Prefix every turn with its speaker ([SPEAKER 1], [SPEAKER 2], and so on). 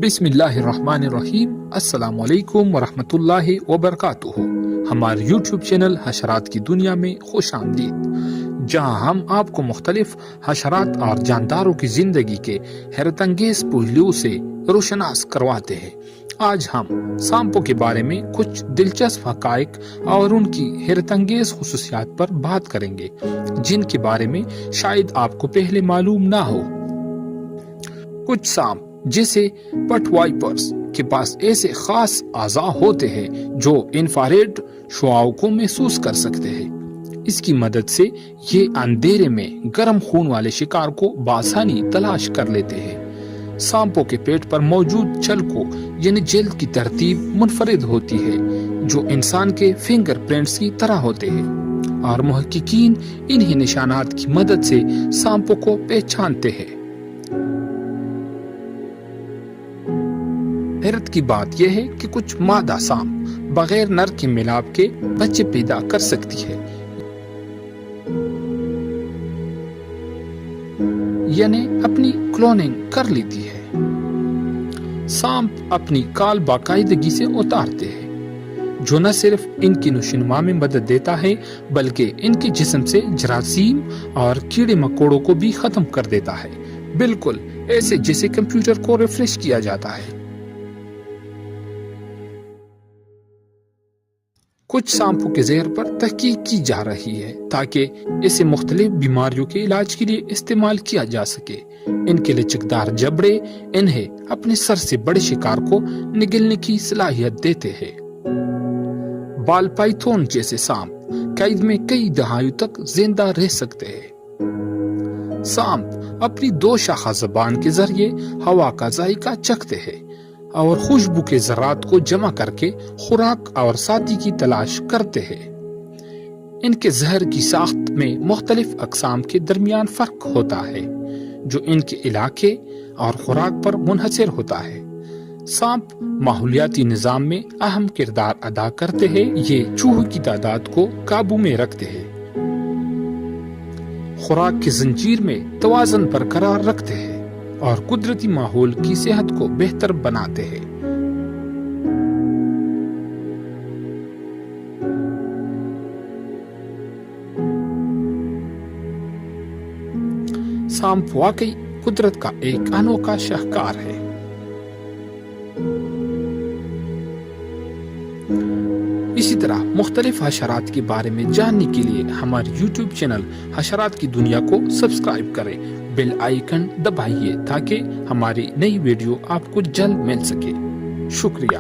[SPEAKER 1] بسم اللہ الرحمن الرحیم۔ السلام علیکم ورحمۃ اللہ وبرکاتہ۔ ہمارے یوٹیوب چینل حشرات کی دنیا میں خوش آمدید، جہاں ہم آپ کو مختلف حشرات اور جانداروں کی زندگی کے حیرت انگیز پہلوؤں سے روشناس کرواتے ہیں۔ آج ہم سانپوں کے بارے میں کچھ دلچسپ حقائق اور ان کی حیرت انگیز خصوصیات پر بات کریں گے، جن کے بارے میں شاید آپ کو پہلے معلوم نہ ہو۔ کچھ سانپ جیسے پٹ وائپرز کے پاس ایسے خاص اعضاء ہوتے ہیں جو انفراریڈ شعاعوں کو محسوس کر سکتے ہیں۔ اس کی مدد سے یہ اندھیرے میں گرم خون والے شکار کو بآسانی تلاش کر لیتے ہیں۔ سانپوں کے پیٹ پر موجود چلکوں یعنی جلد کی ترتیب منفرد ہوتی ہے، جو انسان کے فنگر پرنٹس کی طرح ہوتے ہیں، اور محققین انہی نشانات کی مدد سے سانپوں کو پہچانتے ہیں۔ حیرت کی بات یہ ہے کہ کچھ مادہ سانپ بغیر نر کے ملاپ کے بچے پیدا کر سکتی ہے، یعنی اپنی کلوننگ کر لیتی ہے۔ سانپ اپنی کال باقاعدگی سے اتارتے ہیں، جو نہ صرف ان کی نشوونما میں مدد دیتا ہے بلکہ ان کے جسم سے جراثیم اور کیڑے مکوڑوں کو بھی ختم کر دیتا ہے، بالکل ایسے جیسے کمپیوٹر کو ریفریش کیا جاتا ہے۔ کچھ سانپوں کے زہر پر تحقیق کی جا رہی ہے تاکہ اسے مختلف بیماریوں کے علاج کے لیے استعمال کیا جا سکے۔ ان کے لچکدار جبڑے انہیں اپنے سر سے بڑے شکار کو نگلنے کی صلاحیت دیتے ہیں۔ بال پائتھون جیسے سانپ قید میں کئی دہائیوں تک زندہ رہ سکتے ہیں۔ سانپ اپنی دو شاخہ زبان کے ذریعے ہوا کا ذائقہ چکھتے ہیں اور خوشبو کے ذرات کو جمع کر کے خوراک اور ساتھی کی تلاش کرتے ہیں۔ ان کے زہر کی ساخت میں مختلف اقسام کے درمیان فرق ہوتا ہے، جو ان کے علاقے اور خوراک پر منحصر ہوتا ہے۔ سانپ ماحولیاتی نظام میں اہم کردار ادا کرتے ہیں۔ یہ چوہوں کی تعداد کو قابو میں رکھتے ہیں، خوراک کی زنجیر میں توازن برقرار رکھتے ہیں اور قدرتی ماحول کی صحت کو بہتر بناتے ہیں۔ سانپ واقعی قدرت کا ایک انوکھا شاہکار ہے۔ اسی طرح مختلف حشرات کے بارے میں جاننے کے لیے ہمارے یوٹیوب چینل حشرات کی دنیا کو سبسکرائب کریں، بیل آئیکن دبائیے تاکہ ہماری نئی ویڈیو آپ کو جلد مل سکے۔ شکریہ۔